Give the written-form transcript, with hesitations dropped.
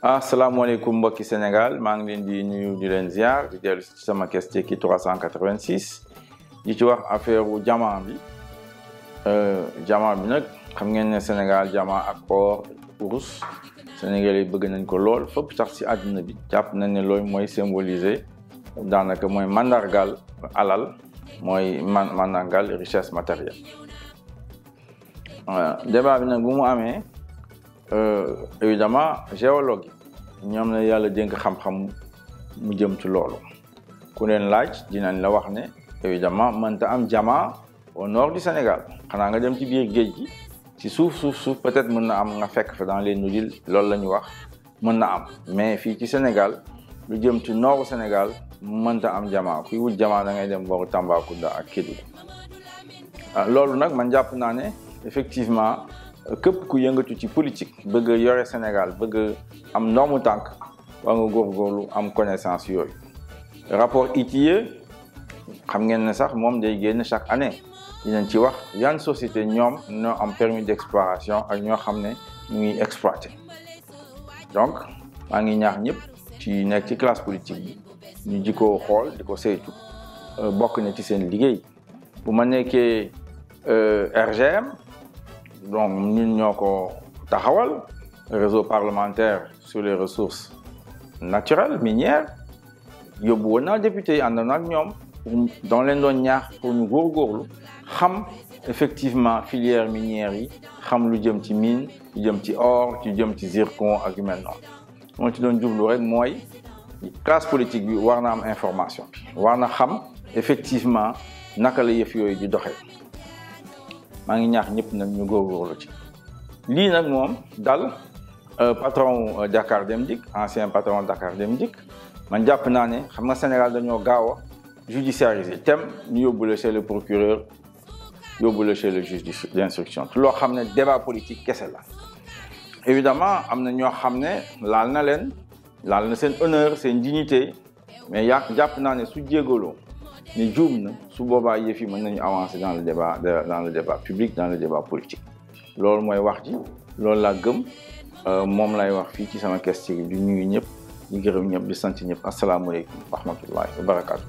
asalaamaaleykum mbokki Sénégal maa ngi leen di nuyu di leen ziar di dellu ci sama question ki 386 di ci wax affaire u diamant bi nag xam ngeen ne Sénégal diamant ak or urus Sénégal yi bëgg nañ ko lool fépp sax ci àdduna bi jàpp nañ ne loolu mooy symboliser daanaka mooy mandargal alal mooy mandargal richesse matérielle. Débat bi nag bu mu amee évidemment géologue ñoom la yàlla dénk xam-xam mu jëm ci loolu ku leen laaj dinañ la wax ne évidemment mënta am diamant au nord du Sénégal xanaa nga dem ci biir géej gi ci suuf peut-être mën na am nga fekk fa dans les Nouvelles loolu la ñu wax mën na am mais fii ci Sénégal lu jëm ci nord Sénégal mënta am diamant kuy wut diamant da ngay dem booru Tambacounda ak Kédougou loolu nag man jàpp naa ne effectivement képp ku yëngatu ci politique bëgg a yore Sénégal bëgg am ndomu tànk war nga góorgóorlu am connaissance yooyu rapport ITIE xam ngeen ne sax moom day génn chaque année dinañ ci wax yan société ñoom ñoo am permis d'exploration ak ñoo xam ne ñu ngi exploité donc maa ngi ñaax ñëpp ci nekk ci classe politique bi ñu di ko xool di ko saytu bokk na ci seen liggéey bu ma nekkee RGM donc ñun ñoo ko taxawal réseau parlementaire sur les ressources naturelles minières yóbbu woon naa député yi àndoon ak ñoom doon leen doon ñaax pour ñu góorgóorlu xam effectivement filière minière yi xam lu jëm ci mine lu jëm ci or lu jëm ci zircon ak yu mel noonu moo ci doon jublu rek mooy classe politique bi war na am information war na xam effectivement naka la yëf yooyu di doxee maa ngi ñaax ñëpp nag ñu góorgóorlu ci lii nag moom dal patron Dakar Dem Dikk ancien patron Dakar Dem Dikk man jàpp naa ne xam nga Sénégal dañoo gaaw a judiciariser tem ñu yóbbu la chez le procureur yóbbu la chez le juge d'instruction loo xam ne débat politique kese la évidemment am na ñoo xam ne laal na seen honneur seen dignité mais jàpp naa ne su jéegaloo ne juum na su boobaa yëf yi mën nañu avancer dans le débat public dans le débat politique loolu mooy wax ji loolu laa gëm moom lay wax fii ci sama question di nuyu ñëpp di gërëm ñëpp di sant ñëpp asalaamaaleykum wa rahmatullahi wa barakaatu.